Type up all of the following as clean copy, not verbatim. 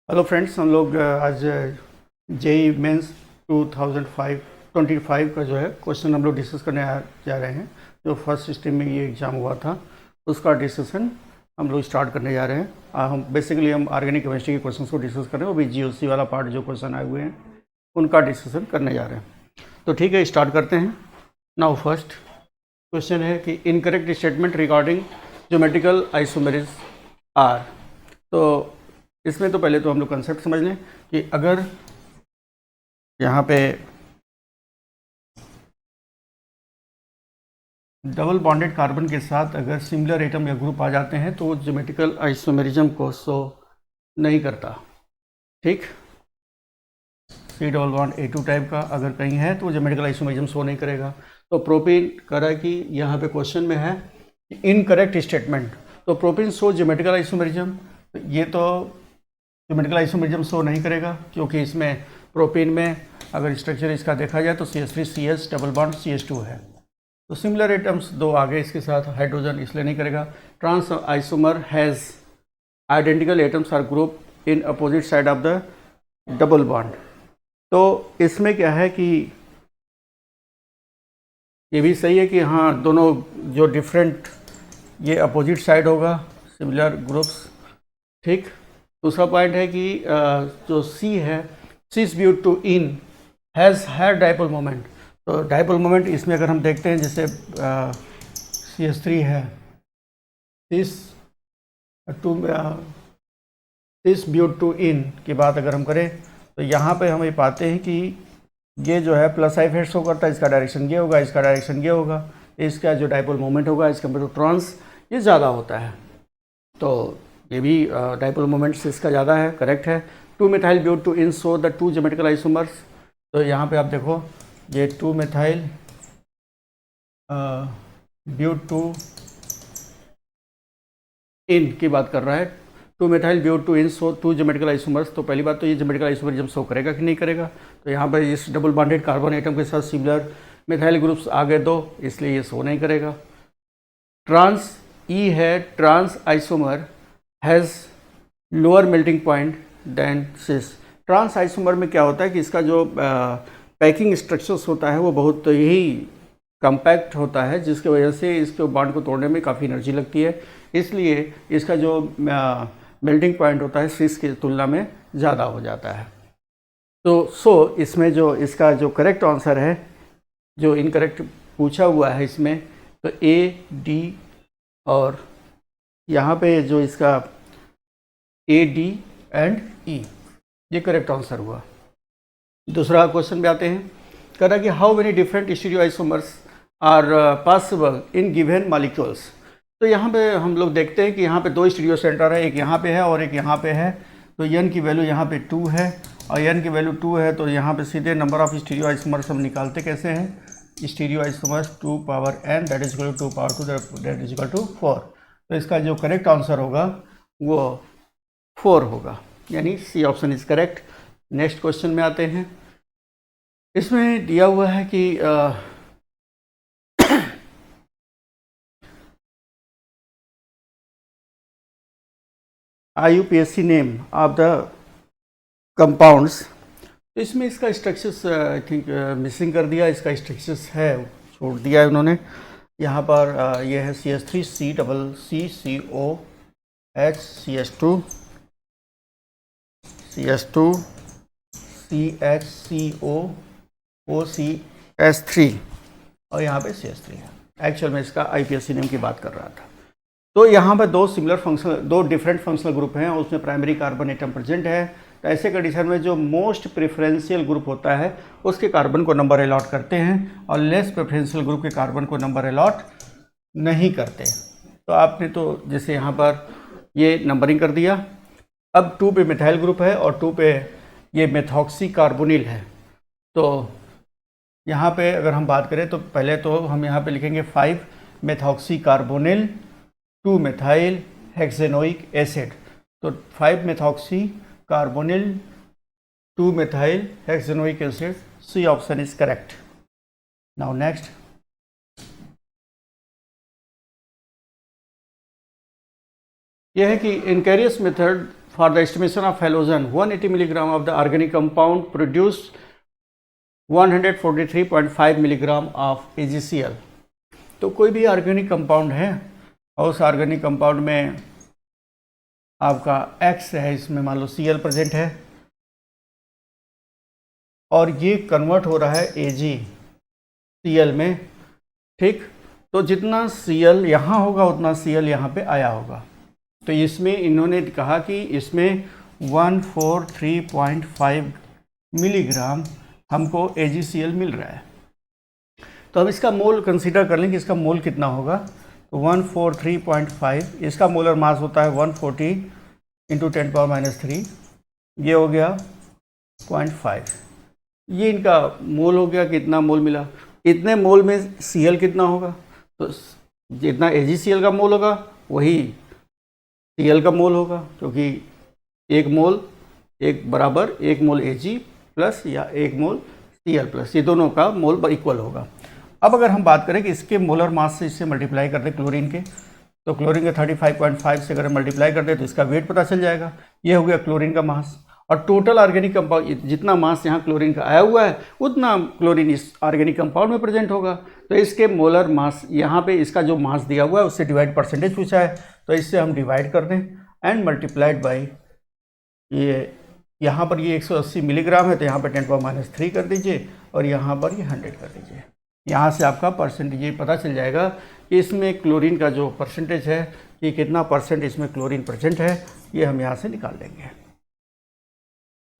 Hello friends, हम लोग आज जेई मेंस 2025 का जो है क्वेश्चन हम लोग डिस्कस करने जा रहे हैं। जो फर्स्ट स्ट्रीम में ये एग्ज़ाम हुआ था उसका डिस्कशन हम लोग स्टार्ट करने जा रहे हैं। हम ऑर्गेनिक केमिस्ट्री के क्वेश्चंस को डिस्कस कर रहे हैं, वो भी जीओसी वाला पार्ट जो क्वेश्चन आए हुए हैं उनका डिस्कशन करने जा रहे हैं। तो ठीक है, स्टार्ट करते हैं। नाउ फर्स्ट क्वेश्चन है कि incorrect statement regarding geometrical isomerism are. तो इसमें तो पहले तो हम लोग कंसेप्ट समझ लें कि अगर यहाँ पे डबल बॉन्डेड कार्बन के साथ अगर सिमिलर एटम या ग्रुप आ जाते हैं तो वो ज्योमेट्रिकल आइसोमेरिज्म को शो नहीं करता। ठीक, C double bond A2 type का अगर कहीं है तो वो ज्योमेट्रिकल आइसोमेरिज्म शो नहीं करेगा। तो प्रोपीन कह रहा है कि यहाँ पे क्वेश्चन में है इनकरेक्ट स्टेटमेंट, तो प्रोपीन शो ज्योमेट्रिकल आइसोमेरिज्म, ये तो ज्योमेट्रिकल आइसोमेरिज्म शो नहीं करेगा क्योंकि इसमें प्रोपीन में अगर स्ट्रक्चर इसका देखा जाए तो CH3CH डबल बॉन्ड CH2 है। तो सिमिलर एटम्स दो आगे इसके साथ हाइड्रोजन, इसलिए नहीं करेगा। Trans isomer has identical atoms or group in opposite side of the double bond. तो इसमें क्या है कि ये भी सही है कि हाँ, दोनों जो डिफरेंट ये अपोजिट साइड होगा, सिमिलर ग्रुप्स। ठीक, दूसरा पॉइंट है कि जो सी है, cis but two ene has had dipole moment. तो डाइपोल मोमेंट इसमें अगर हम देखते हैं, जैसे CH3 है, सिस ब्यूट टू इन की बात अगर हम करें तो यहाँ पे हम ये पाते हैं कि ये जो है प्लस आई शो करता है, इसका डायरेक्शन ये होगा, इसका डायरेक्शन ये होगा, इसका जो डाइपोल मोमेंट होगा इसके कंपेयर टू ट्रांस ये ज़्यादा होता है। तो ये भी डाइपोल मोमेंट्स इसका ज़्यादा है, करेक्ट है। 2 methyl but two ene so the 2 geometrical isomers. तो यहाँ पे आप देखो ये 2 मिथाइल ब्यूट टू इन की बात कर रहा है। 2 methyl but two ene so 2 geometrical isomers. तो पहली बात तो ये ज्योमेट्रिकल आइसोमरिज्म शो करेगा कि नहीं करेगा। तो यहाँ पर इस डबल बॉन्डेड कार्बन एटम के साथ सिमिलर मिथाइल ग्रुप्स आ गए दो, इसलिए ये शो नहीं करेगा। ट्रांस ई है, trans isomer has lower melting point than cis. Trans isomer में क्या होता है कि इसका जो पैकिंग स्ट्रक्चर्स होता है वो बहुत ही कम्पैक्ट होता है, जिसकी वजह से इसके बॉन्ड को तोड़ने में काफ़ी एनर्जी लगती है, इसलिए इसका जो मेल्टिंग पॉइंट होता है सिस की तुलना में ज़्यादा हो जाता है। तो इसमें जो इसका जो करेक्ट आंसर है, जो इनकरेक्ट पूछा हुआ है इसमें, तो A, D और यहाँ पे जो इसका A, D एंड E, ये करेक्ट आंसर हुआ। दूसरा क्वेश्चन पे आते हैं। कह रहा है कि how many different stereoisomers are possible in given molecules. तो यहाँ पे हम लोग देखते हैं कि यहाँ पे 2 स्टीरियो सेंटर है, एक यहाँ पे है और एक यहाँ पे है। तो n की वैल्यू यहाँ पे 2 है और n की वैल्यू 2 है, तो यहाँ पे सीधे नंबर ऑफ स्टीरियोआइसोमर्स हम निकालते कैसे हैं। Stereoisomers 2 power n that is equal to 2 power 2 that is equal to 4। तो इसका जो करेक्ट आंसर होगा वो 4 होगा, यानी C option is correct. Next question में आते हैं। इसमें दिया हुआ है कि IUPAC name of the compounds. तो इसमें इसका स्ट्रक्चर्स आई थिंक मिसिंग कर दिया, इसका स्ट्रक्चर्स है छोड़ दिया है उन्होंने। यहाँ पर ये है CH3 double CCO H CH2 CHCO OCS3 और यहाँ पे CH3 है। एक्चुअल में इसका IUPAC नेम की बात कर रहा था। तो यहाँ पर दो डिफरेंट फंक्शनल ग्रुप हैं और उसमें प्राइमरी कार्बन एटम प्रेजेंट है। तो ऐसे कंडीशन में जो मोस्ट प्रेफरेंशियल ग्रुप होता है उसके कार्बन को नंबर अलॉट करते हैं और लेस प्रेफरेंशियल ग्रुप के कार्बन को नंबर अलॉट नहीं करते। तो आपने तो जैसे यहाँ पर ये नंबरिंग कर दिया। अब 2 पे मिथाइल ग्रुप है और 2 पे ये मेथॉक्सी कार्बोनिल है। तो यहाँ पे अगर हम बात करें तो पहले तो हम यहाँ पे लिखेंगे 5 methoxy carbonyl 2 methyl hexanoic acid. तो 5 methoxy carbonyl 2 methyl hexanoic acid, C option is correct. Now next. यह है कि in Carius method for the estimation of halogen 180 milligram of the organic compound produce 143.5 milligram of AgCl। तो कोई भी organic compound है और उस ऑर्गेनिक कंपाउंड में आपका X है, इसमें मान लो Cl प्रेजेंट है और ये कन्वर्ट हो रहा है AgCl में, ठीक। तो जितना Cl यहाँ होगा उतना Cl यहाँ पे आया होगा। तो इसमें इन्होंने कहा कि इसमें 143.5 मिलीग्राम हमको AgCl मिल रहा है। तो अब इसका मोल कंसीडर कर लें कि इसका मोल कितना होगा। तो 143.5, इसका मोलर मास होता है 140 × 10⁻³ ये हो गया 0.5। ये इनका मोल हो गया। कितना मोल मिला, इतने मोल में Cl कितना होगा, तो जितना AgCl का मोल होगा वही Cl का मोल होगा, क्योंकि एक मोल एक बराबर एक मोल Ag प्लस या एक मोल Cl प्लस, ये दोनों का मोल इक्वल होगा। अब अगर हम बात करें कि इसके मोलर मास से इससे मल्टीप्लाई कर दें क्लोरीन के, तो क्लोरीन के 35.5 से अगर हम मल्टीप्लाई कर दें तो इसका वेट पता चल जाएगा। ये हो गया क्लोरीन का मास। और टोटल ऑर्गेनिक कंपाउंड जितना मास यहाँ क्लोरीन का आया हुआ है उतना क्लोरीन इस ऑर्गेनिक कंपाउंड में प्रेजेंट होगा। तो इसके मोलर मास यहाँ पे इसका जो मास दिया हुआ है उससे डिवाइड परसेंटेज पूछा है, तो इससे हम डिवाइड कर दें एंड मल्टीप्लाइड बाई ये, यहाँ पर ये 180 मिलीग्राम है तो यहाँ पर 10⁻³ कर दीजिए और यहाँ पर ये 100 कर दीजिए। यहाँ से आपका परसेंटेज ये पता चल जाएगा कि इसमें क्लोरीन का जो परसेंटेज है कि कितना परसेंट इसमें क्लोरीन प्रेजेंट है, ये हम यहाँ से निकाल लेंगे।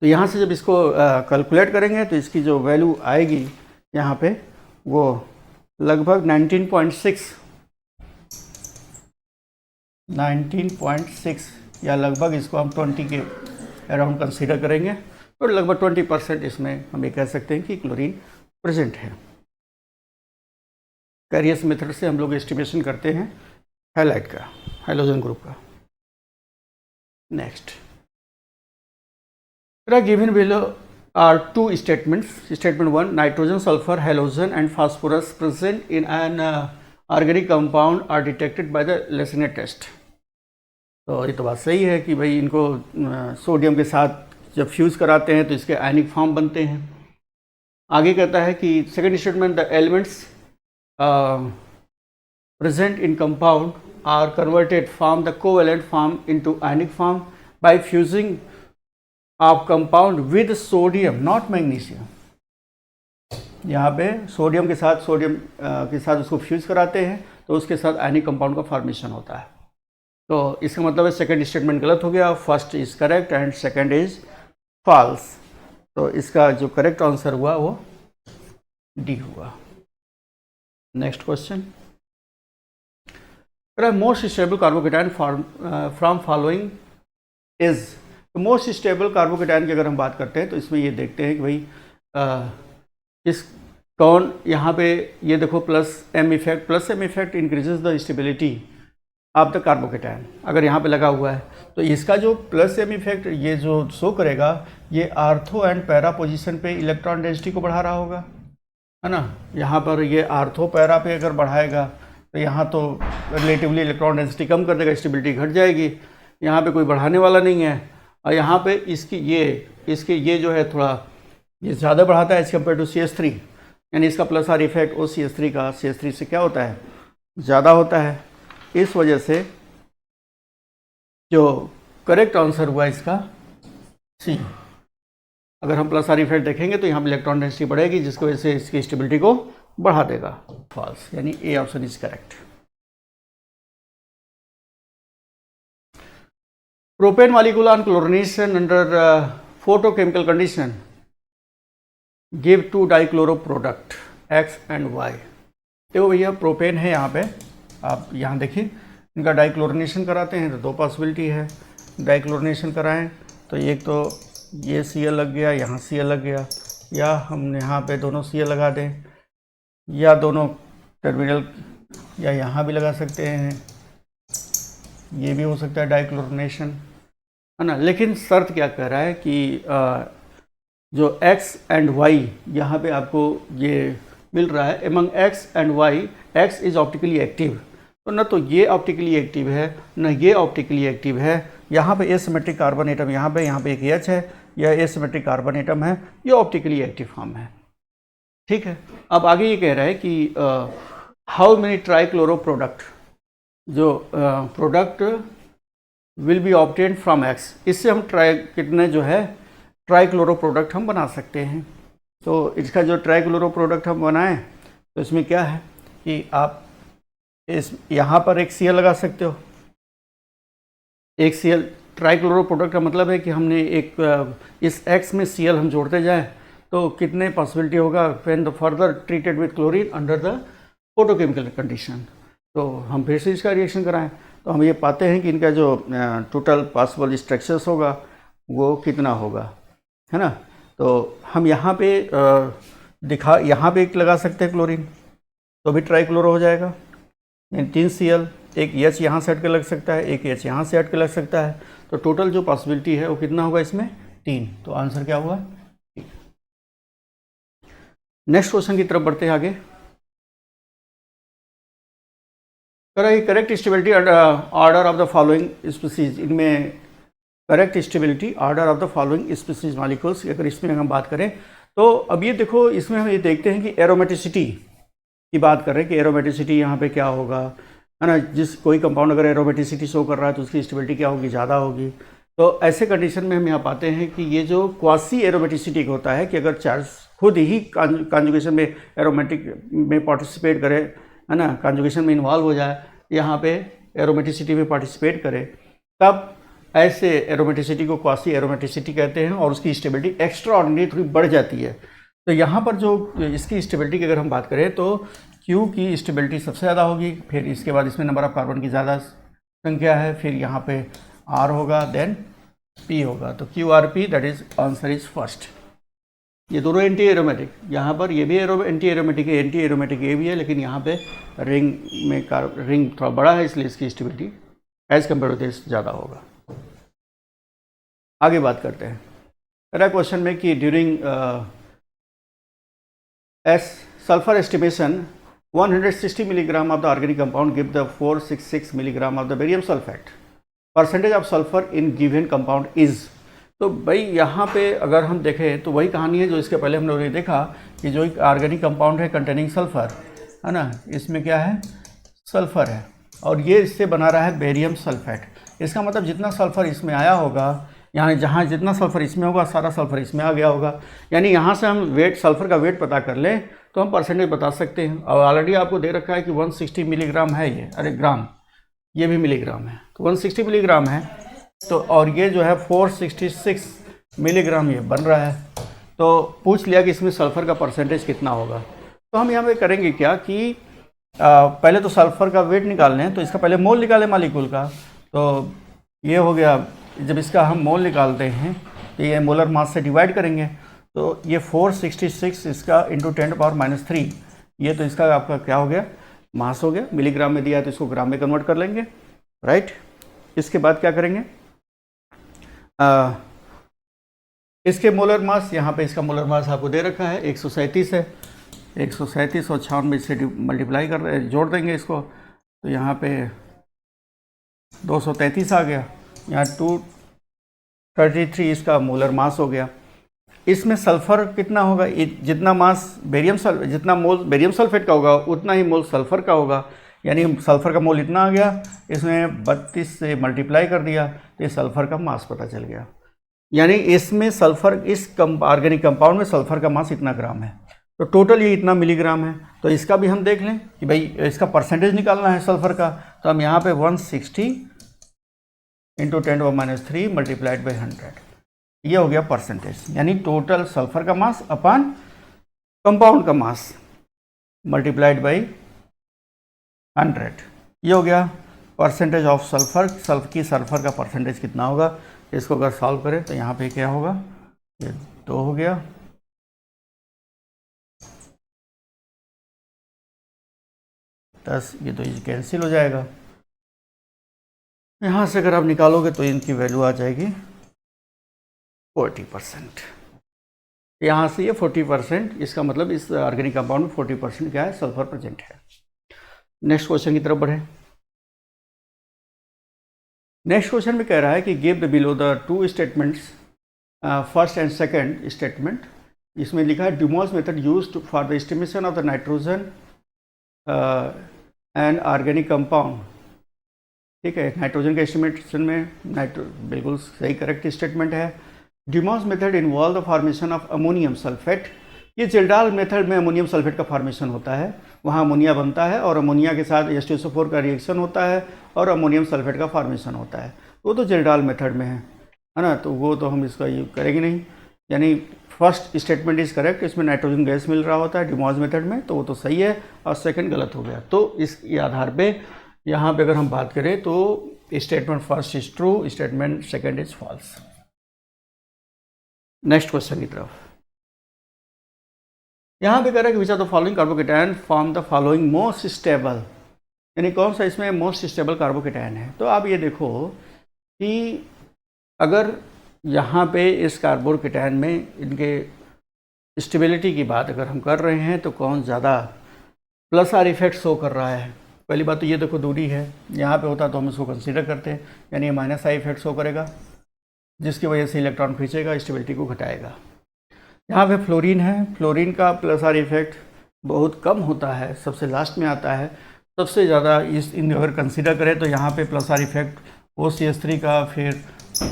तो यहाँ से जब इसको कैलकुलेट करेंगे तो इसकी जो वैल्यू आएगी यहाँ पे वो लगभग 19.6 या लगभग इसको हम 20 के अराउंड कंसीडर करेंगे, तो लगभग 20% इसमें हम ये कह सकते हैं कि क्लोरीन प्रेजेंट है। कैरियस मेथड से हम लोग एस्टिमेशन करते हैं हैलाइड का, हाइड्रोजन ग्रुप का। Next, given below are two statements. Statement 1, nitrogen, sulphur, halogen and phosphorus present in an organic compound are detected by the Lassaigne test. तो ये तो बात सही है कि भाई इनको सोडियम के साथ जब फ्यूज़ कराते हैं तो इसके आयनिक फॉर्म बनते हैं। आगे कहता है कि second statement, the elements present in compound are converted from the covalent form into ionic form by fusing of compound with sodium not magnesium। यहाँ पे सोडियम के साथ उसको फ्यूज कराते हैं तो उसके साथ आयनिक कंपाउंड का फॉर्मेशन होता है। तो इसका मतलब है सेकंड स्टेटमेंट गलत हो गया, first is correct and second is false. तो इसका जो करेक्ट आंसर हुआ वो डी हुआ। Next question, most stable carbocation from following is. Most stable carbocation की अगर हम बात करते हैं तो इसमें ये देखते हैं कि भाई कौन, यहाँ पे ये देखो plus M effect increases the stability of the carbocation. अगर यहाँ पे लगा हुआ है तो इसका जो प्लस एम इफेक्ट ये जो शो करेगा ये आर्थो एंड पैरा पोजीशन पे इलेक्ट्रॉन डेंसिटी को बढ़ा रहा होगा, है ना। यहाँ पर ये आर्थो पैरा पे अगर बढ़ाएगा तो यहाँ तो रिलेटिवली इलेक्ट्रॉन डेंसिटी कम कर देगा, स्टेबिलिटी घट जाएगी। यहाँ पे कोई बढ़ाने वाला नहीं है और यहाँ पे इसकी ये जो है थोड़ा ये ज़्यादा बढ़ाता है एज कम्पेयर टू CH3, यानी इसका प्लस आर इफेक्ट वो CH3 से क्या होता है, ज़्यादा होता है। इस वजह से जो करेक्ट आंसर हुआ इसका सी। अगर हम प्लस आर इफेक्ट देखेंगे तो यहाँ पर इलेक्ट्रॉन डेंसिटी बढ़ेगी जिसकी वजह से इसकी स्टेबिलिटी को बढ़ा देगा। फॉल्स, यानी A option is correct. Propane molecule on chlorination under photochemical condition give two dichloro product X and Y। देखो भैया प्रोपेन है यहाँ पे, आप यहाँ देखिए इनका डाइक्लोरिनेशन कराते हैं तो दो पॉसिबिलिटी है। डाइक्लोरिनेशन कराएं तो एक तो ये Cl लग गया, यहाँ Cl लग गया, या हम यहाँ पे दोनों Cl लगा दें, या दोनों टर्मिनल या यहाँ भी लगा सकते हैं, ये भी हो सकता है डाइक्लोरिनेशन, है ना। लेकिन शर्त क्या कह रहा है कि जो X एंड Y यहाँ पे आपको ये मिल रहा है, among X and Y X is optically active, तो न तो ये ऑप्टिकली एक्टिव है न ये ऑप्टिकली एक्टिव है, यहाँ पे एसिमेट्रिक कार्बन एटम यहाँ पे एक H है, यह एसिमेट्रिक कार्बन एटम है, ये ऑप्टिकली एक्टिव फॉर्म है। ठीक है, अब आगे ये कह रहा है कि हाउ मेनी ट्राइक्लोरो प्रोडक्ट, जो product will be obtained from X, इससे हम कितने जो है ट्राइक्लोरो प्रोडक्ट हम बना सकते हैं। तो इसका जो ट्राइक्लोरो प्रोडक्ट हम बनाएं तो इसमें क्या है कि आप इस यहाँ पर एक Cl लगा सकते हो। एक Cl ट्राइक्लोरो प्रोडक्ट का मतलब है कि हमने एक इस X में Cl हम जोड़ते जाएं तो कितने पॉसिबिलिटी होगा when the further treated with chlorine under the photochemical condition. तो हम फिर से इसका रिएक्शन कराएं तो हम ये पाते हैं कि इनका जो टोटल पॉसिबल स्ट्रक्चर्स होगा वो कितना होगा, है ना। तो हम यहाँ पे यहाँ पे एक लगा सकते हैं क्लोरीन, तो भी ट्राइक्लोरो हो जाएगा। 3 Cl, एक H यहाँ से हट के लग सकता है, एक H यहाँ से हट के लग सकता है, तो टोटल जो पॉसिबिलिटी है वो कितना होगा इसमें 3। तो आंसर क्या हुआ 3। नेक्स्ट क्वेश्चन की तरफ बढ़ते हैं आगे। Correct stability order of the following species, इनमें correct stability order of the following species molecules, अगर इसमें हम बात करें तो अब ये देखो, इसमें हम ये देखते हैं कि एरोमेटिसिटी की बात कर रहे हैं कि एरोमेटिसिटी यहाँ पे क्या होगा, है ना। जिस कोई कंपाउंड अगर एरोमेटिसिटी शो कर रहा है तो उसकी स्टेबिलिटी क्या होगी, ज़्यादा होगी। तो ऐसे कंडीशन में हम यहाँ पाते हैं कि ये जो क्वासी एरोमेटिसिटी होता है कि अगर चार्ज खुद ही कॉन्जुगेशन में एरोमेटिक में पार्टिसिपेट करे, है ना, कॉन्जुगेशन में इन्वॉल्व हो जाए, यहाँ पे एरोमेटिसिटी में पार्टिसिपेट करे, तब ऐसे एरोमेटिसिटी को क्वासी एरोमेटिसिटी कहते हैं और उसकी स्टेबिलिटी एक्स्ट्रा ऑर्डिनरी थोड़ी बढ़ जाती है। तो यहाँ पर जो इसकी स्टेबिलिटी की अगर हम बात करें तो Q की स्टेबिलिटी सबसे ज़्यादा होगी, फिर इसके बाद इसमें नंबर ऑफ कार्बन की ज़्यादा संख्या है, फिर यहाँ पे R होगा, देन P होगा। तो QRP, that is answer is first. ये दोनों एंटी एरोमेटिक, यहाँ पर ये भी एंटी एरोमेटिक है, एंटी एरोमेटिक ये भी है, लेकिन यहाँ पे रिंग में रिंग थोड़ा बड़ा है इसलिए इसकी stability as compared to this ज़्यादा होगा। आगे बात करते हैं। पहला क्वेश्चन में कि during sulfur estimation 160 milligram of the organic compound give the 466 milligram of the barium sulfate, percentage of sulfur in given compound is। तो भाई यहाँ पे अगर हम देखें तो वही कहानी है जो इसके पहले हम लोगों ने देखा कि जो एक ऑर्गेनिक कंपाउंड है कंटेनिंग सल्फर, है ना, इसमें क्या है सल्फर है और ये इससे बना रहा है बेरियम सल्फेट। इसका मतलब जितना सल्फर इसमें आया होगा, यहाँ जहाँ जितना सल्फर इसमें होगा सारा सल्फर इसमें आ गया होगा। यानी यहाँ से हम वेट, सल्फर का वेट पता कर लें तो हम परसेंटेज बता सकते हैं। और ऑलरेडी आपको दे रखा है कि 160 मिलीग्राम है ये, अरे ग्राम, ये भी मिलीग्राम है, तो 160 मिलीग्राम है। तो और ये जो है 466 मिलीग्राम ये बन रहा है। तो पूछ लिया कि इसमें सल्फर का परसेंटेज कितना होगा। तो हम यहाँ पे करेंगे क्या कि पहले तो सल्फर का वेट निकाल लें, तो इसका पहले मोल निकालें मॉलिक्यूल का। तो ये हो गया, जब इसका हम मोल निकालते हैं तो ये मोलर मास से डिवाइड करेंगे, तो ये 466 इसका इंटू 10⁻³ ये तो इसका आपका क्या हो गया, मास हो गया। मिलीग्राम में दिया है तो इसको ग्राम में कन्वर्ट कर लेंगे, राइट। इसके बाद क्या करेंगे, इसके मोलर मास, यहाँ पे इसका मोलर मास आपको दे रखा है 137 है, 137 और 96 से मल्टीप्लाई कर रहे, जोड़ देंगे इसको, तो यहाँ पे 233 आ गया, यहाँ 233 इसका मोलर मास हो गया। इसमें सल्फर कितना होगा, जितना मास जितना मोल बेरियम सल्फेट का होगा उतना ही मोल सल्फर का होगा। यानी सल्फर का मोल इतना आ गया, इसमें 32 से मल्टीप्लाई कर दिया तो ये सल्फर का मास पता चल गया। यानी इसमें सल्फर, इस ऑर्गेनिक कंपाउंड में सल्फर का मास इतना ग्राम है, तो टोटल ये इतना मिलीग्राम है। तो इसका भी हम देख लें कि भाई इसका परसेंटेज निकालना है सल्फर का, तो हम यहाँ पे 160 इंटू 10⁻³ मल्टीप्लाइड बाई 100, ये हो गया परसेंटेज। यानी टोटल सल्फर का मास अपॉन कंपाउंड का मास मल्टीप्लाइड बाई 100, ये हो गया परसेंटेज ऑफ सल्फर। सल्फर का परसेंटेज कितना होगा, इसको अगर सॉल्व करें तो यहाँ पे क्या होगा, ये 2 हो गया, ये तो ये कैंसिल हो जाएगा। यहाँ से अगर आप निकालोगे तो इनकी वैल्यू आ जाएगी 40%। यहाँ से ये 40%, इसका मतलब इस ऑर्गेनिक कंपाउंड में 40% क्या है, सल्फर प्रेजेंट है। नेक्स्ट क्वेश्चन की तरफ बढ़े। नेक्स्ट क्वेश्चन में कह रहा है कि give the below the two statements, first and second statement. इसमें लिखा है Dumas method used for the estimation of the nitrogen and organic compound. ठीक है, नाइट्रोजन के एस्टिमेशन में बिल्कुल सही करेक्ट स्टेटमेंट है। Dumas method involve the formation of ammonium sulphate. ये जेल्डाल मेथड में अमोनियम सल्फेट का फॉर्मेशन होता है, वहाँ अमोनिया बनता है और अमोनिया के साथ H2SO4 का रिएक्शन होता है और अमोनियम सल्फेट का फॉर्मेशन होता है। वो तो जेल्डाल मेथड में है ना, तो वो तो हम इसका यूज करेंगे नहीं। यानी फर्स्ट स्टेटमेंट इज़ करेक्ट, इसमें नाइट्रोजन गैस मिल रहा होता है ड्यूमॉस मेथड में, तो वो तो सही है, और सेकंड गलत हो गया। तो इस आधार पे यहाँ पे अगर हम बात करें तो statement first is true, statement second is false. Next question की तरफ यहाँ पे कह रहा है कि which are the following carbocation form the following most stable, यानी कौन सा इसमें मोस्ट स्टेबल कार्बोकेटायन है। तो आप ये देखो कि अगर यहाँ पे इस कार्बोकेटायन में इनके स्टेबिलिटी की बात अगर हम कर रहे हैं तो कौन ज़्यादा प्लस आर इफेक्ट शो कर रहा है। पहली बात तो ये देखो दूरी है, यहाँ पे होता तो हम इसको कंसीडर करते हैं, यानी ये माइनस आई इफेक्ट शो करेगा जिसकी वजह से इलेक्ट्रॉन खींचेगा, स्टेबिलिटी को घटाएगा। यहाँ पे फ्लोरीन है, फ्लोरीन का प्लस आर इफेक्ट बहुत कम होता है, सबसे लास्ट में आता है। सबसे ज़्यादा इन अगर कंसीडर करें तो यहाँ पे प्लस आर इफेक्ट OCH3 का, फिर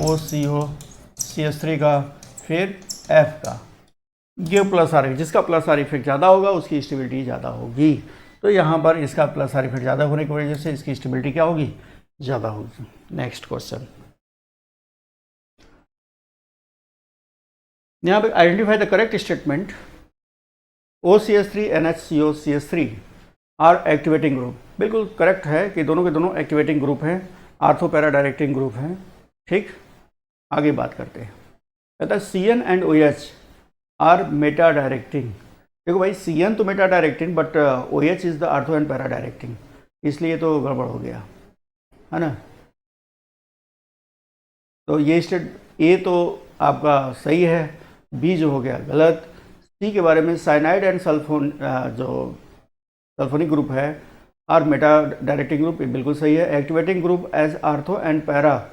OCO-CH3 का, फिर F का, ये प्लस आर इफेक्ट, जिसका प्लस आर इफेक्ट ज़्यादा होगा उसकी स्टेबिलिटी ज़्यादा होगी। तो यहाँ पर इसका प्लस आर इफेक्ट ज़्यादा होने की वजह से इसकी स्टेबिलिटी क्या होगी, ज़्यादा होगी। नेक्स्ट क्वेश्चन, यहाँ पे identify the correct statement. OCH3 NHCOCH3 are activating group. बिल्कुल करेक्ट है कि दोनों के दोनों एक्टिवेटिंग ग्रुप हैं, आर्थो पैरा डायरेक्टिंग ग्रुप हैं। ठीक, आगे बात करते हैं। कहता है CN and OH are meta directing. देखो भाई CN तो meta directing but OH is the ortho and para directing, इसलिए तो गड़बड़ हो गया है ना। तो ये A तो आपका सही है, B जो हो गया गलत। C के बारे में साइनाइड एंड सल्फोन जो सल्फोनिक ग्रुप है आर मेटा डायरेक्टिंग ग्रुप, ये बिल्कुल सही है। Activating group as ortho and para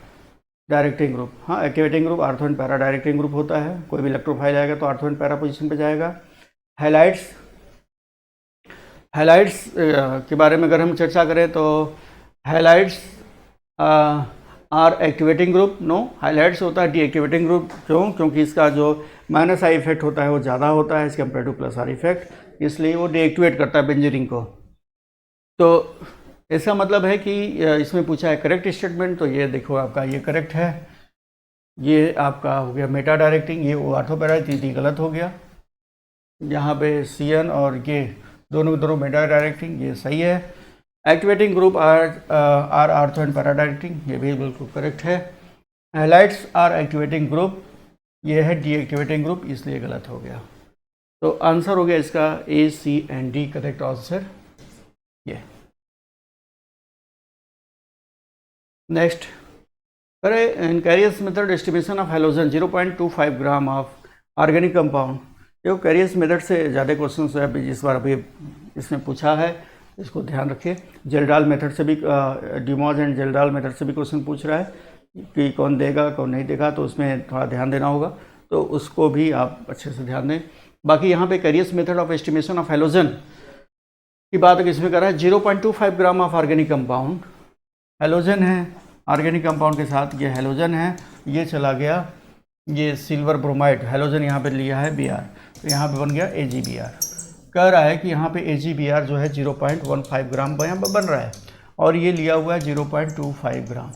directing group, हाँ activating group ortho and para directing group होता है। कोई भी इलेक्ट्रोफाइल आएगा तो आर्थो एंड पैरा पोजीशन पे जाएगा। हैलाइड्स के बारे में अगर हम चर्चा करें तो halides are activating group, no, halides होता है डीएक्टिवेटिंग ग्रुप। क्यों? क्योंकि इसका जो माइनस आई इफेक्ट होता है वो ज़्यादा होता है as compared to plus R effect, इसलिए वो डीएक्टिवेट करता है बेंजीन को। तो इसका मतलब है कि इसमें पूछा है करेक्ट स्टेटमेंट, तो ये देखो आपका ये करेक्ट है, ये आपका हो गया मेटा डायरेक्टिंग, ये वो आर्थोपैरा, तीसरी गलत हो गया। यहाँ पे CN और ये दोनों मेटा डायरेक्टिंग, ये सही है। Activating group are ortho and para directing, ये भी बिल्कुल करेक्ट है। हैलाइट्स आर एक्टिवेटिंग ग्रुप, ये है डीएक्टिवेटिंग ग्रुप, इसलिए गलत हो गया। तो आंसर हो गया इसका A, C and D correct answer ये। नेक्स्ट, अरे in Carius method estimation of halogen 0.25 gram of organic compound. देखो कैरियस मेथड से ज़्यादा क्वेश्चन है अभी इस बार अभी इसमें पूछा है, इसको ध्यान रखिए। जेल्डाल मेथड से भी ड्यूमॉस एंड जेल्डाल मेथड से भी क्वेश्चन पूछ रहा है कि कौन देगा कौन नहीं देगा, तो उसमें थोड़ा ध्यान देना होगा, तो उसको भी आप अच्छे से ध्यान दें। बाकी यहाँ पे Carius method of estimation of halogen की बात इसमें कर रहा है 0.25 gram of organic compound. Halogen है ऑर्गेनिक कंपाउंड के साथ, ये हैलोजन है, ये चला गया ये सिल्वर ब्रोमाइड, हैलोजन यहाँ पे लिया है Br, तो यहाँ पे बन गया AgBr। कह रहा है कि यहाँ पे AgBr जो है 0.15 ग्राम यहाँ पर बन रहा है, और ये लिया हुआ है 0.25 ग्राम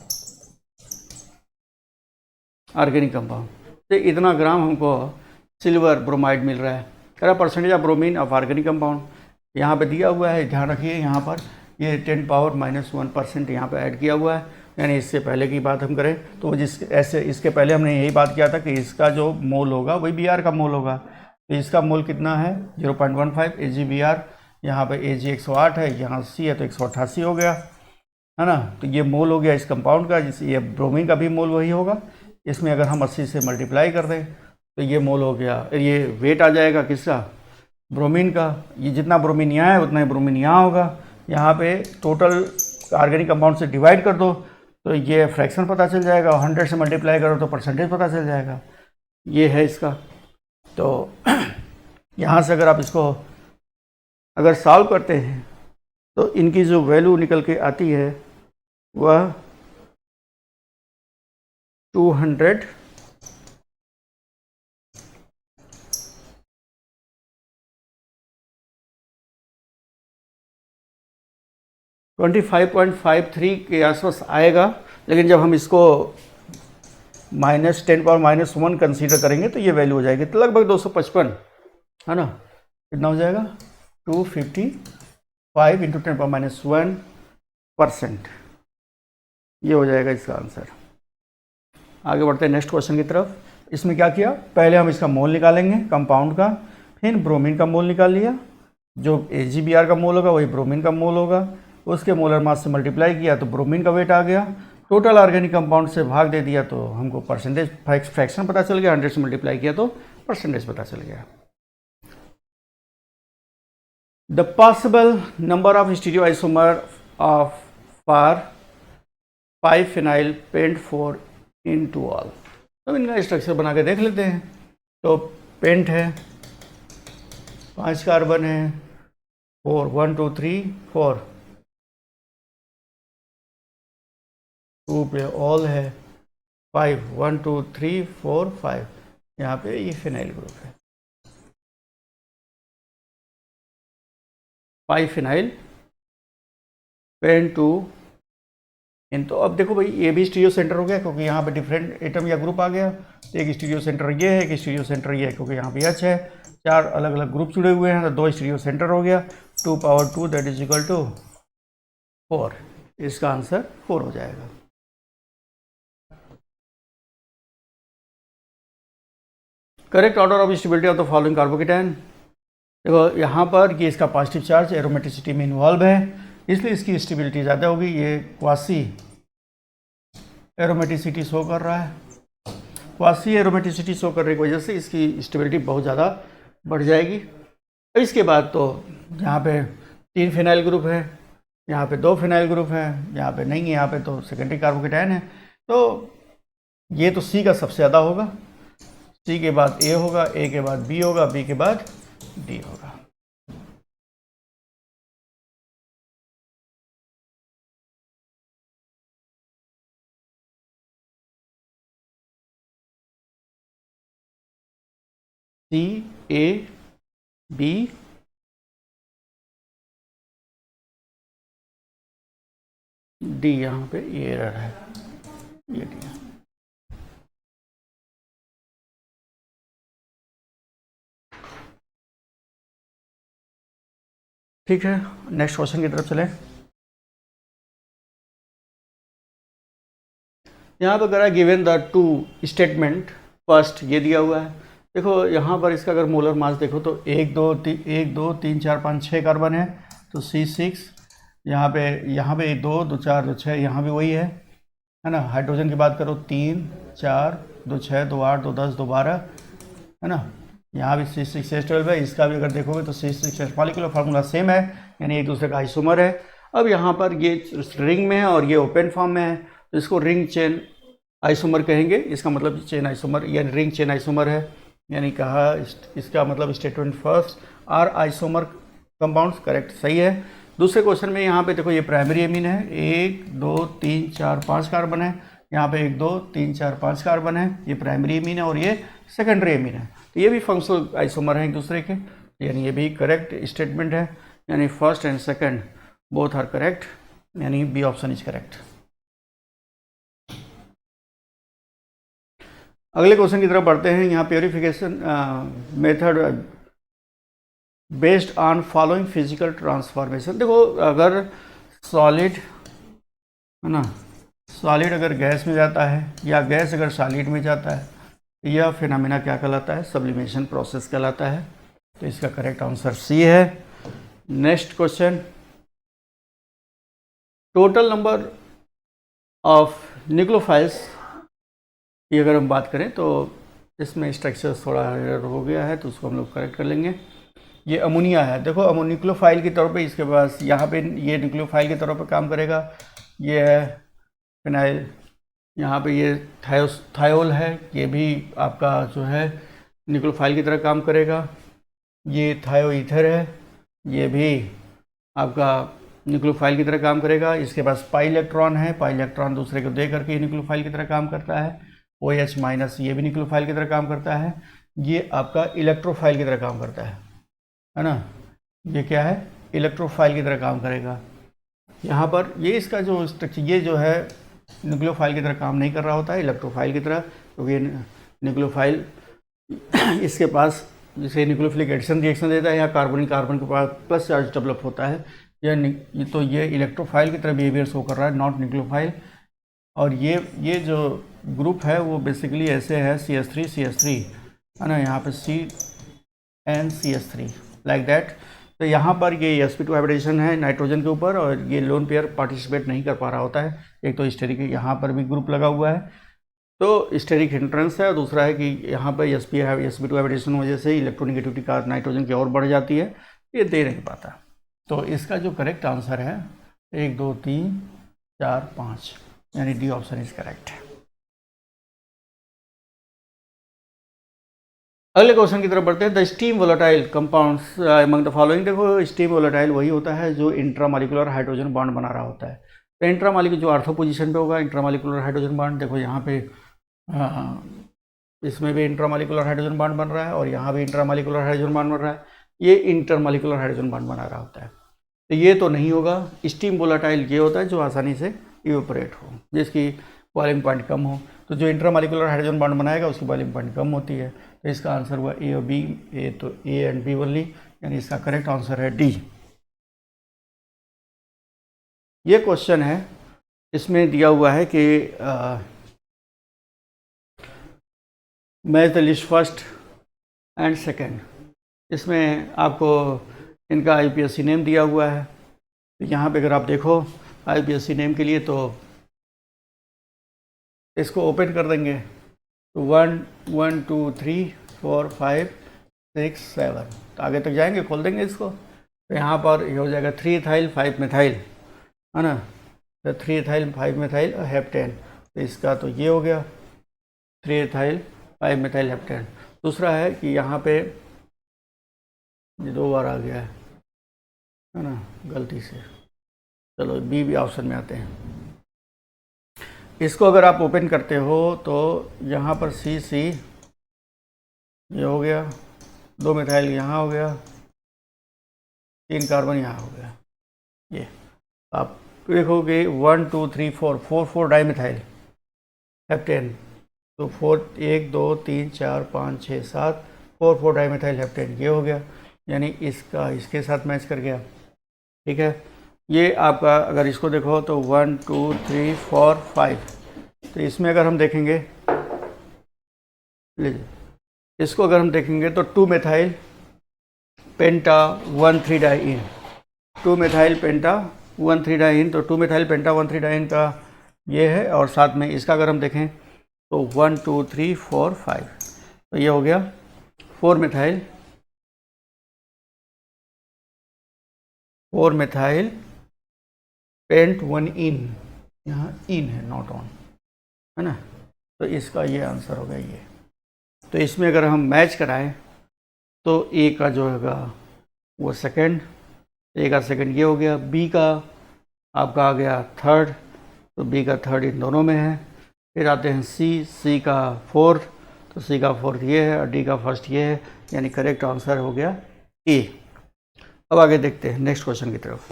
ऑर्गेनिक कंपाउंड, तो इतना ग्राम हमको सिल्वर ब्रोमाइड मिल रहा है। कह रहा percentage of bromine of organic compound यहाँ पे दिया हुआ है, ध्यान रखिए यहाँ पर ये 10⁻⁻1% यहाँ पे ऐड किया हुआ है। यानी इससे पहले की बात हम करें तो इसके पहले हमने यही बात किया था कि इसका जो मोल होगा वही Br का मोल होगा, तो इसका मोल कितना है 0.15 AgBr, यहाँ पे Ag 108 है, यहाँ C है तो 188 हो गया, है ना। तो ये मोल हो गया इस कंपाउंड का, जिस ये ब्रोमीन का भी मोल वही होगा। इसमें अगर हम 80 से मल्टीप्लाई कर दें तो ये मोल हो गया, ये वेट आ जाएगा किसका, ब्रोमीन का। ये जितना ब्रोमीन यहाँ है उतना ही ब्रोमीन यहाँ होगा। यहाँ पे टोटल ऑर्गेनिक कंपाउंड से डिवाइड कर दो तो ये फ्रैक्शन पता चल जाएगा, 100 से मल्टीप्लाई करो तो परसेंटेज पता चल जाएगा। ये है इसका। तो यहाँ से अगर आप इसको अगर सॉल्व करते हैं तो इनकी जो वैल्यू निकल के आती है वह 200 25.53 के आसपास आएगा। लेकिन जब हम इसको -10⁻⁻1 कंसीडर करेंगे तो ये वैल्यू हो जाएगी तो लगभग 255, है ना। कितना हो जाएगा 255 इंटू 10⁻⁻1%। ये हो जाएगा इसका आंसर। आगे बढ़ते हैं नेक्स्ट क्वेश्चन की तरफ। इसमें क्या किया, पहले हम इसका मोल निकालेंगे कंपाउंड का, फिर ब्रोमीन का मोल निकाल लिया। जो AgBr का मोल होगा वही ब्रोमीन का मोल होगा, उसके मोलर मास से मल्टीप्लाई किया तो ब्रोमीन का वेट आ गया। टोटल ऑर्गेनिक कंपाउंड से भाग दे दिया तो हमको परसेंटेज फ्रैक्शन पता चल गया। 100 से मल्टीप्लाई किया तो परसेंटेज पता चल गया। The possible number of stereoisomer of for 5-phenyl pent 4 ene 2 ol. तो इनका स्ट्रक्चर बना के देख लेते हैं। तो पेंट है, 5 कार्बन है, 4 1 2 3 4, 2 पे ऑल है, 5 1 2 3 4 5। यहाँ पे ये फिनाइल ग्रुप है, 5-phenyl पेंट 2 इन। तो अब देखो भाई ये भी स्टीरियो सेंटर हो गया क्योंकि यहाँ पे डिफरेंट एटम या ग्रुप आ गया। तो एक स्टीरियो सेंटर ये है, एक स्टीरियो सेंटर ये है क्योंकि यहाँ पे H है, 4 अलग अलग ग्रुप जुड़े हुए हैं तो 2 स्टीरियो सेंटर हो गया। 2 power 2 that is equal to 4। इसका आंसर 4 हो जाएगा। Correct order of stability of the following carbocation. देखो यहाँ पर ये इसका पॉजिटिव चार्ज एरोमेटिसिटी में इन्वॉल्व है, इसलिए इसकी स्टेबिलिटी ज़्यादा होगी। ये क्वासी एरोमेटिसिटी शो कर रहा है, क्वासी एरोमेटिसिटी शो करने की वजह से इसकी स्टेबिलिटी बहुत ज़्यादा बढ़ जाएगी। इसके बाद तो यहाँ पे 3 फिनाइल ग्रुप है, यहाँ पे 2 फिनाइल ग्रुप है, यहाँ पे नहीं है, यहाँ पे तो सेकेंडरी कार्बोकेटायन है। तो ये तो C का सबसे ज़्यादा होगा, C के बाद A होगा, A के बाद B होगा, B के बाद D होगा। C A B D, यहाँ पे ये एरर है, ये D है। ठीक है, नेक्स्ट क्वेश्चन की तरफ चलें। यहाँ पर करा गिवन द 2 स्टेटमेंट फर्स्ट, ये दिया हुआ है। देखो यहाँ पर इसका अगर मोलर मास देखो तो 1 2 3 4 5 6 कार्बन है, तो C6। यहाँ पे 2 2 4 2 6, यहाँ भी वही है ना। हाइड्रोजन की बात करो 3 4 2 6 2 8 2 10 2 12, है ना। यहाँ भी C6H12 है, इसका भी अगर देखोगे तो C6H मॉलिक्यूलर फार्मूला सेम है, यानी एक दूसरे का आइसोमर है। अब यहाँ पर ये रिंग में है और ये ओपन फॉर्म में है, तो इसको रिंग चेन आइसोमर कहेंगे। इसका मतलब चेन आइसोमर यानी रिंग चेन आइसोमर है, यानी कहा इसका मतलब statement first are isomer compounds, correct सही है। दूसरे क्वेश्चन में यहाँ पे देखो ये प्राइमरी एमीन है, 1 2 3 4 5 कार्बन है, यहाँ पे 1 2 3 4 5 कार्बन है, ये प्राइमरी एमीन है और ये सेकेंडरी एमीन है। तो ये भी फंक्शनल आइसोमर हैं एक दूसरे के, यानी ये भी करेक्ट स्टेटमेंट है, यानी first and second both are correct, यानी बी ऑप्शन इज करेक्ट। अगले क्वेश्चन की तरफ बढ़ते हैं। यहाँ purification method based on following physical transformation. देखो अगर सॉलिड है ना, सॉलिड अगर गैस में जाता है या गैस अगर सॉलिड में जाता है, यह फिनोमेना क्या कहलाता है, सब्लिमेशन प्रोसेस कहलाता है। तो इसका करेक्ट आंसर सी है। Next question, total number of nucleophiles की अगर हम बात करें तो इसमें स्ट्रक्चर थोड़ा एरर हो गया है, तो उसको हम लोग करेक्ट कर लेंगे। ये अमोनिया है, देखो न्यूक्लियोफाइल के तौर पे इसके पास यहाँ पे ये न्यूक्लियोफाइल के तौर पे काम करेगा। ये है फिनाइल, यहाँ पे ये थायोल है, ये भी आपका जो है न्यूक्लियोफाइल की तरह काम करेगा। ये थायो ईथर है, ये भी आपका न्यूक्लियोफाइल की तरह काम करेगा। इसके पास पाई इलेक्ट्रॉन है, पाई इलेक्ट्रॉन दूसरे को दे करके न्यूक्लियोफाइल की तरह काम करता है। OH माइनस, ये भी न्यूक्लियोफाइल की तरह काम करता है। ये आपका इलेक्ट्रोफाइल की तरह काम करता है ना। ये क्या है, इलेक्ट्रोफाइल की तरह काम करेगा। यहाँ पर ये इसका जो स्ट्रक्चर, ये जो है न्यूक्लियोफाइल की तरह काम नहीं कर रहा होता है, इलेक्ट्रोफाइल की तरह, क्योंकि न्यूक्लियोफाइल इसके पास जैसे न्यूक्लियोफिलिक एडिशन रिएक्शन देता है, या कार्बन के पास प्लस चार्ज डेवलप होता है, तो ये इलेक्ट्रोफाइल की तरह बिहेवियर शो कर रहा है, नॉट न्यूक्लियोफाइल। और ये जो ग्रुप है वो बेसिकली ऐसे है, CH3 है ना, यहाँ पे CNCH3 लाइक दैट। तो यहाँ पर ये sp2 हाइब्रिडेशन है नाइट्रोजन के ऊपर, और ये लोन पेयर पार्टिसिपेट नहीं कर पा रहा होता है। एक तो स्टेरिक, यहाँ पर भी ग्रुप लगा हुआ है, तो स्टेरिक हिंड्रेंस है, और दूसरा है कि यहाँ पर sp2 हाइब्रिडेशन की वजह से इलेक्ट्रोनिगेटिविटी का नाइट्रोजन की और बढ़ जाती है, ये दे नहीं पाता। तो इसका जो करेक्ट आंसर है 1 2 3 4 5, यानी डी ऑप्शन इज करेक्ट। अगले क्वेश्चन की तरफ बढ़ते हैं। The steam volatile compounds among the following. देखो, स्टीम वोलेटाइल वही होता है जो इंट्रामॉलिक्यूलर हाइड्रोजन बॉन्ड बना रहा होता है। तो इंट्रामॉलिक्यूलर जो आर्थो पोजीशन पे होगा, इंट्रामॉलिक्यूलर हाइड्रोजन बॉन्ड, देखो यहाँ पे इसमें भी इंट्रामॉलिक्यूलर हाइड्रोजन बॉन्ड बन रहा है, और यहाँ भी इंट्रामॉलिक्यूलर हाइड्रोजन बॉन्ड बन रहा है। ये इंटरमॉलिक्यूलर हाइड्रोजन बॉन्ड बना रहा होता है, तो ये तो नहीं होगा। स्टीम वोलेटाइल ये होता है जो आसानी से इवेपोरेट हो, जिसकी बॉइलिंग पॉइंट कम हो। तो जो इंट्रामॉलिक्यूलर हाइड्रोजन बॉन्ड बनाएगा उसकी बॉइलिंग पॉइंट कम होती है। तो इसका आंसर हुआ ए और बी। ए तो ए एंड बी ओनली, यानी इसका करेक्ट आंसर है डी। ये क्वेश्चन है, इसमें दिया हुआ है कि match the list first and second. इसमें आपको इनका IPSC नेम दिया हुआ है। तो यहाँ पे अगर आप देखो IPSC नेम के लिए, तो इसको ओपन कर देंगे, तो 1 1 2 3 4 5 6 7, तो आगे तक जाएंगे, खोल देंगे इसको, तो यहाँ पर ये हो जाएगा 3 इथाइल 5 मिथाइल, है ना। तो 3 इथाइल 5 मिथाइल हेप्टेन, तो इसका तो ये हो गया 3 इथाइल 5 मिथाइल हेप्टेन। दूसरा है कि यहाँ पे ये 2 बार आ गया है ना, गलती से। चलो बी ऑप्शन में आते हैं। इसको अगर आप ओपन करते हो तो यहाँ पर C ये हो गया, 2 मिथाइल यहाँ हो गया, 3 कार्बन यहाँ हो गया। ये आप देखोगे 1 2 3 4 डाई मिथाइल हेप्टेन, तो 4 1 2 3 4 5 6 7 4 डाई मिथाइल हेप्टेन, ये हो गया, यानी इसका इसके साथ मैच कर गया। ठीक है, ये आपका अगर इसको देखो तो 1 2 3 4 5, तो इसमें अगर हम देखेंगे, लीजिए इसको अगर हम देखेंगे तो 2 मिथाइल पेंटा 1 3 डाइन, 2 मिथाइल पेंटा 1 3 डाइन, तो 2 मिथाइल पेंटा 1 3 डाइन का ये है, और साथ में इसका अगर हम देखें तो 1 2 3 4 5, तो ये हो गया 4 मिथाइल पेंट 1 इन, यहाँ इन है नॉट ऑन, है ना। तो इसका ये आंसर हो गया ये। तो इसमें अगर हम मैच कराएं तो ए का जो होगा वो सेकंड, ए का सेकंड ये हो गया, बी का आपका आ गया थर्ड, तो बी का थर्ड इन दोनों में है। फिर आते हैं सी का फोर्थ, तो सी का फोर्थ ये है, और डी का फर्स्ट ये है, यानी करेक्ट आंसर हो गया ए। अब आगे देखते हैं नेक्स्ट क्वेश्चन की तरफ।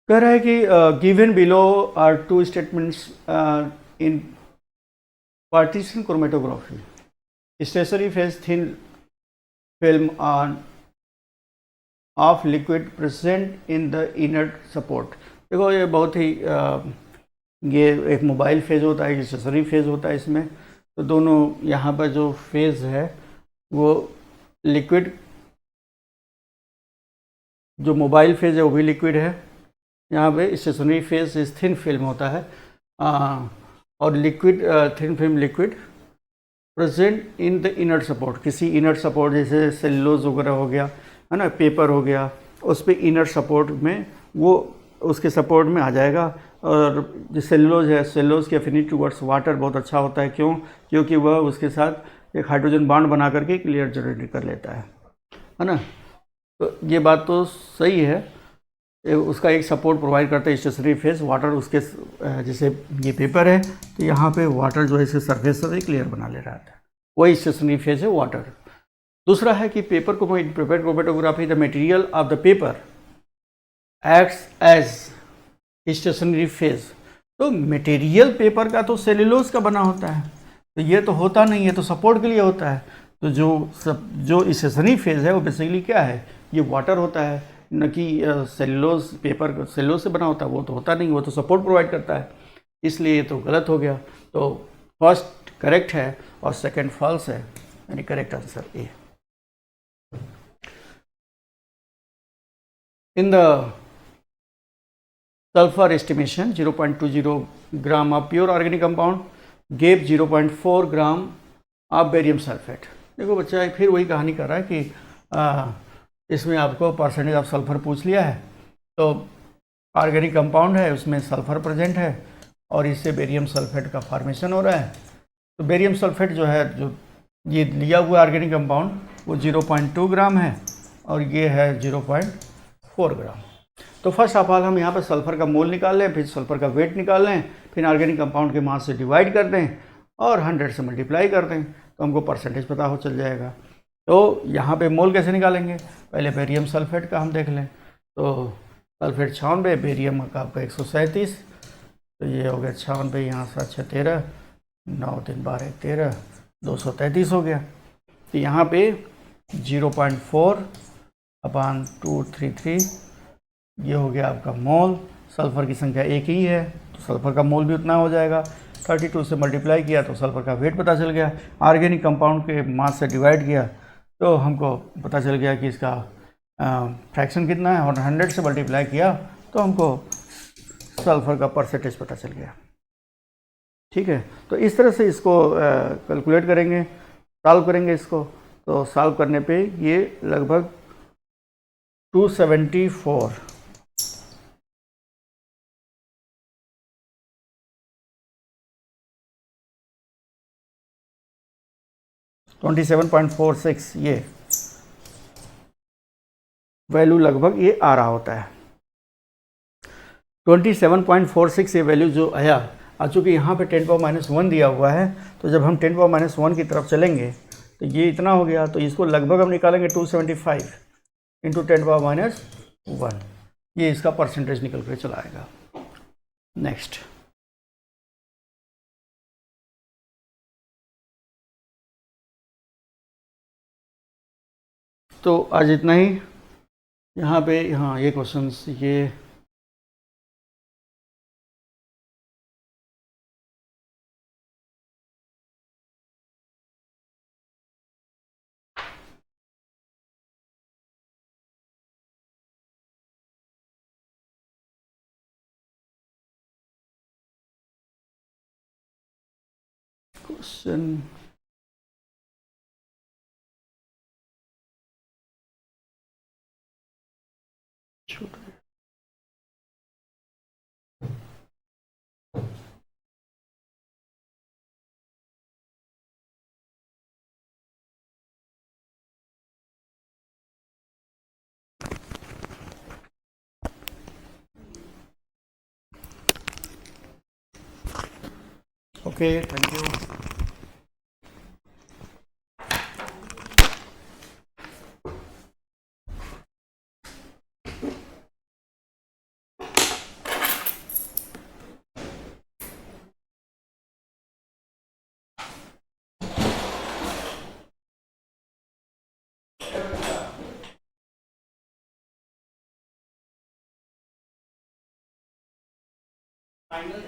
कह रहा है कि given below are 2 statements in partition chromatography, stationary phase thin film on of liquid present in the inner support. देखो ये बहुत ही ये एक मोबाइल फेज होता है, स्टेशनरी फेज होता है इसमें। तो दोनों यहाँ पर जो फेज है वो लिक्विड, जो मोबाइल फेज है वो भी लिक्विड है, यहाँ पे स्टेशनरी फेज इस थिन फिल्म होता है, और liquid thin film liquid present in the inner support, किसी इनर सपोर्ट जैसे सेलुलोज वगैरह हो गया, है ना, पेपर हो गया, उस पर इनर सपोर्ट में वो उसके सपोर्ट में आ जाएगा। और जो सेलुलोज है, सेलुलोज की एफिनिटी टुवर्ड्स वाटर बहुत अच्छा होता है। क्यों? क्योंकि वह उसके साथ एक हाइड्रोजन बॉन्ड बना करके क्लियर जनरेट कर लेता है ना। तो ये बात तो सही है, उसका एक सपोर्ट प्रोवाइड करता है स्टेशनरी फेज वाटर। उसके जैसे ये पेपर है तो यहाँ पे वाटर जो है इसके सरफेस से क्लियर बना ले रहा था, वही स्टेशनरी फेज है वाटर। दूसरा है कि पेपर को prepared chromatography, the material of the paper acts as stationary phase. तो मटेरियल पेपर का तो सेल्यूलोज का बना होता है, तो ये तो होता नहीं है, तो सपोर्ट के लिए होता है। तो जो स्टेशनरी फेज है वो बेसिकली क्या है, ये वाटर होता है, न कि सेल्यूलोज। पेपर सेल्यूलोज से बना होता है, वो तो होता नहीं, वो तो सपोर्ट प्रोवाइड करता है। इसलिए ये तो गलत हो गया। तो फर्स्ट करेक्ट है और सेकंड फॉल्स है, यानी correct answer A. In the sulfur estimation, 0.20 gram of pure organic compound gave 0.4 gram of barium sulfate। देखो बच्चा फिर वही कहानी कर रहा है कि इसमें आपको परसेंटेज ऑफ सल्फर पूछ लिया है। तो ऑर्गेनिक कंपाउंड है, उसमें सल्फर प्रेजेंट है और इससे बेरियम सल्फेट का फॉर्मेशन हो रहा है। तो बेरियम सल्फेट जो है, जो ये लिया हुआ ऑर्गेनिक कंपाउंड, वो 0.2 ग्राम है और ये है 0.4 ग्राम। तो फर्स्ट ऑफ ऑल हम यहाँ पर सल्फर का मोल निकाल लें, फिर सल्फर का वेट निकाल लें, फिर ऑर्गेनिक कंपाउंड के मास से डिवाइड कर दें और 100 से मल्टीप्लाई कर दें, तो हमको परसेंटेज पता हो चल जाएगा। तो यहाँ पे मोल कैसे निकालेंगे, पहले बेरियम सल्फेट का हम देख लें। तो सल्फेट 96, बेरियम का आपका 137, तो ये हो गया 96, यहाँ 7 6 13, 9 3 12 13, 233 हो गया। तो यहाँ पे 0.4/233 ये हो गया आपका मोल। सल्फ़र की संख्या एक ही है तो सल्फ़र का मोल भी उतना हो जाएगा। 32 से मल्टीप्लाई किया तो सल्फ़र का वेट पता चल गया। ऑर्गेनिक कंपाउंड के मास से डिवाइड किया तो हमको पता चल गया कि इसका फ्रैक्शन कितना है, और 100 से मल्टीप्लाई किया तो हमको सल्फ़र का परसेंटेज पता चल गया। ठीक है, तो इस तरह से इसको कैलकुलेट करेंगे, सॉल्व करेंगे इसको। तो सॉल्व करने पे ये लगभग 274 27.46 ये वैल्यू लगभग ये आ रहा होता है। 27.46 ये वैल्यू जो आया, चूँकि यहाँ पे 10⁻⁻1 दिया हुआ है, तो जब हम 10⁻⁻1 की तरफ चलेंगे तो ये इतना हो गया। तो इसको लगभग हम निकालेंगे 275 इंटू 10⁻⁻1, ये इसका परसेंटेज निकल कर चला आएगा। नेक्स्ट, तो आज इतना ही। यहाँ पे हाँ ये क्वेश्चंस ये क्वेश्चन छोटा ओके, थैंक यू। फाइनल